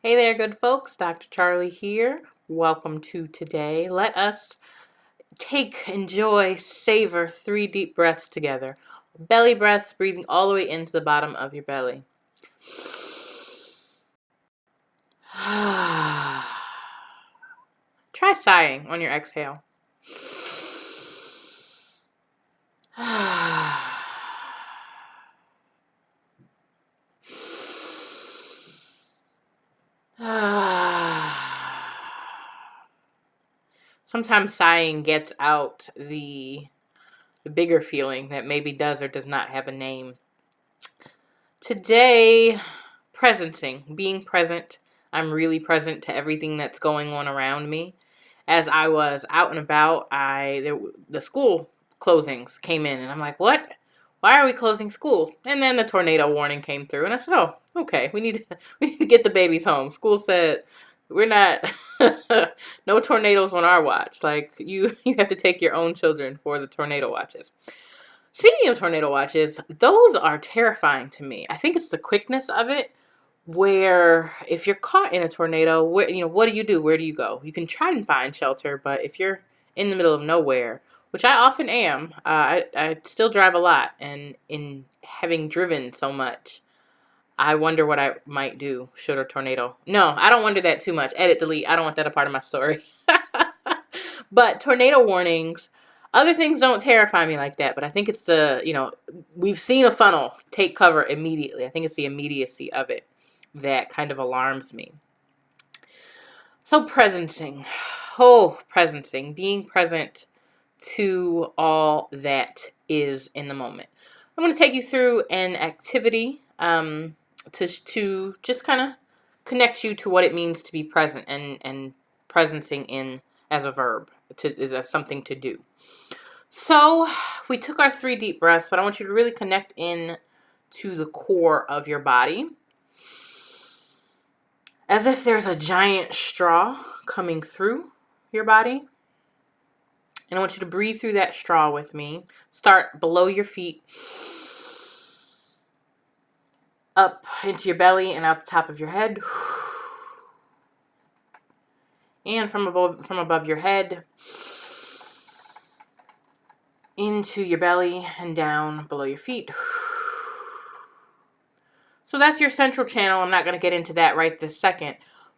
Hey there, good folks. Dr. Charlie here. Welcome to today. Let us enjoy, savor 3 deep breaths together. Belly breaths, breathing all the way into the bottom of your belly. Try sighing on your exhale. Sometimes sighing gets out the bigger feeling that maybe does or does not have a name. Today, presencing, being present. I'm really present to everything that's going on around me. As I was out and about, the school closings came in, and I'm like, what? Why are we closing schools? And then the tornado warning came through, and I said, oh, okay, we need to get the babies home. School said, we're not, no tornadoes on our watch. Like, you have to take your own children for the tornado watches. Speaking of tornado watches, those are terrifying to me. I think it's the quickness of it, where if you're caught in a tornado, what do you do? Where do you go? You can try and find shelter, but if you're in the middle of nowhere, which I often am, I still drive a lot, and in having driven so much, I wonder what I might do should a tornado. No, I don't wonder that too much. Edit, delete. I don't want that a part of my story. But tornado warnings, other things don't terrify me like that, but I think it's we've seen a funnel take cover immediately. I think it's the immediacy of it that kind of alarms me. So presencing. Oh, presencing. Being present to all that is in the moment. I'm going to take you through an activity to just kind of connect you to what it means to be present and presencing in as a verb, as something to do. So we took our 3 deep breaths, but I want you to really connect in to the core of your body, as if there's a giant straw coming through your body. And I want you to breathe through that straw with me. Start below your feet, up into your belly and out the top of your head. And from above your head, into your belly and down below your feet. So that's your central channel. I'm not going to get into that right this second.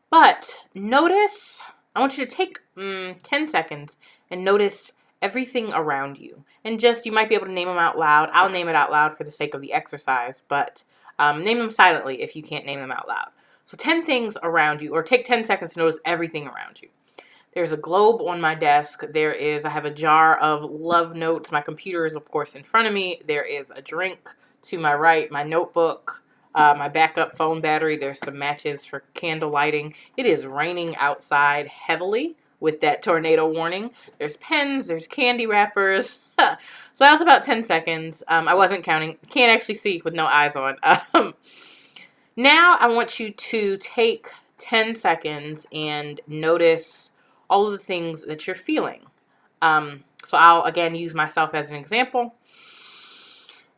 But notice, I want you to take 10 seconds and notice everything around you. And you might be able to name them out loud. I'll name it out loud for the sake of the exercise, but name them silently if you can't name them out loud. So 10 things around you, or take 10 seconds to notice everything around you. There's a globe on my desk. I have a jar of love notes. My computer is, of course, in front of me. There is a drink to my right, my notebook, my backup phone battery. There's some matches for candle lighting. It is raining outside heavily with that tornado warning. There's pens, there's candy wrappers. So that was about 10 seconds. I wasn't counting. Can't actually see with no eyes on. Now I want you to take 10 seconds and notice all of the things that you're feeling. So I'll again use myself as an example.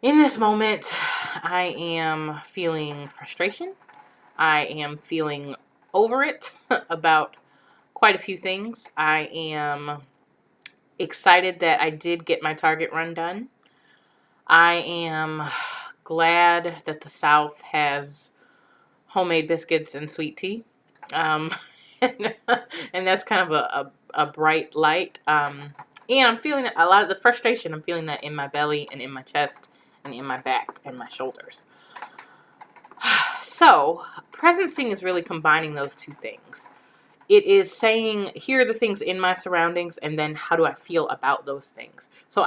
In this moment, I am feeling frustration. I am feeling over it about quite a few things. I am excited that I did get my Target run done. I am glad that the South has homemade biscuits and sweet tea. And that's kind of a bright light. And I'm feeling a lot of the frustration. I'm feeling that in my belly and in my chest and in my back and my shoulders. So, presencing is really combining those two things. It is saying, here are the things in my surroundings, and then how do I feel about those things? So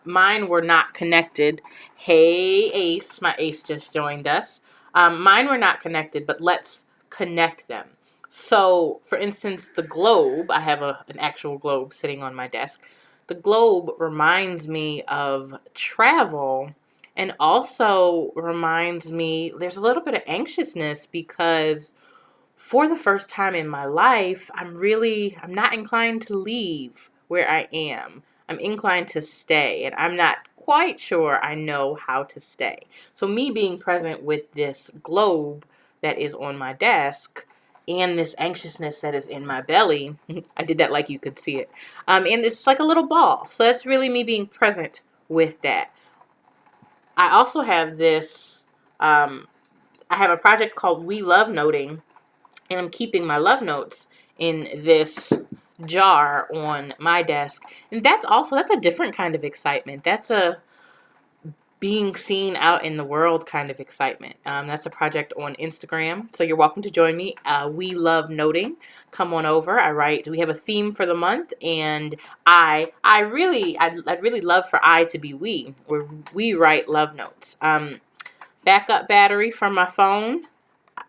mine were not connected. Hey, Ace, my Ace just joined us. Mine were not connected, but let's connect them. So, for instance, the globe, I have an actual globe sitting on my desk. The globe reminds me of travel, and also reminds me, there's a little bit of anxiousness because for the first time in my life, I'm not inclined to leave where I am. I'm inclined to stay, and I'm not quite sure I know how to stay. So me being present with this globe that is on my desk and this anxiousness that is in my belly. I did that like you could see it. And it's like a little ball. So that's really me being present with that. I also have this, I have a project called We Love Noting, and I'm keeping my love notes in this jar on my desk. And that's a different kind of excitement. That's a being seen out in the world kind of excitement. That's a project on Instagram, so you're welcome to join me. We Love Noting. Come on over. We have a theme for the month, and I'd really love for I to be we, where we write love notes. Backup battery from my phone.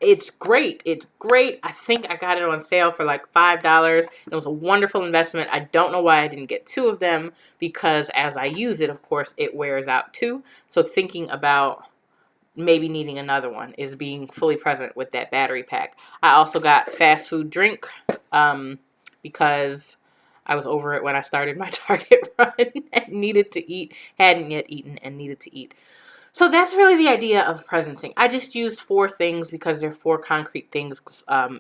It's great. It's great. I think I got it on sale for like $5. It was a wonderful investment. I don't know why I didn't get 2 of them, because as I use it, of course, it wears out too. So thinking about maybe needing another one is being fully present with that battery pack. I also got fast food drink, because I was over it when I started my Target run and needed to eat, hadn't yet eaten and needed to eat. So that's really the idea of presencing. I just used 4 things because they're 4 concrete things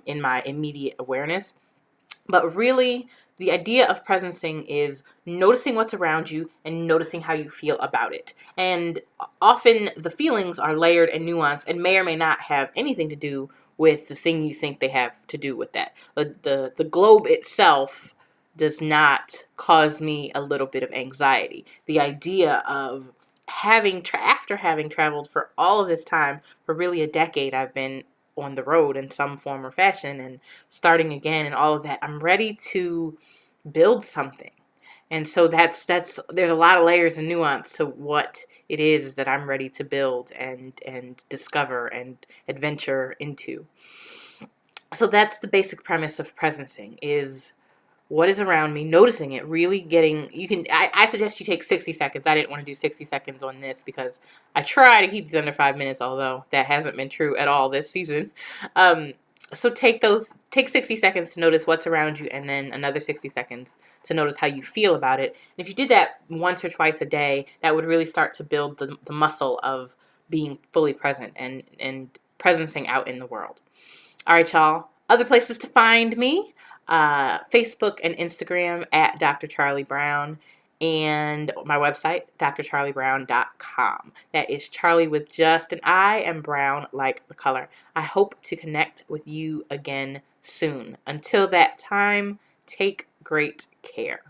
in my immediate awareness. But really, the idea of presencing is noticing what's around you and noticing how you feel about it. And often the feelings are layered and nuanced and may or may not have anything to do with the thing you think they have to do with that. The globe itself does not cause me a little bit of anxiety. The idea of after having traveled for all of this time, for really a decade, I've been on the road in some form or fashion and starting again and all of that, I'm ready to build something. And so there's a lot of layers and nuance to what it is that I'm ready to build and discover and adventure into. So that's the basic premise of presencing, is what is around me, noticing it, really getting, I suggest you take 60 seconds. I didn't want to do 60 seconds on this because I try to keep these under 5 minutes, although that hasn't been true at all this season. So take 60 seconds to notice what's around you, and then another 60 seconds to notice how you feel about it. And if you did that once or twice a day, that would really start to build the muscle of being fully present and presencing out in the world. All right, y'all. Other places to find me. Facebook and Instagram at Dr. Charli Brown, and my website, drcharlibrown.com. That is Charli with just an I and Brown like the color. I hope to connect with you again soon. Until that time, take great care.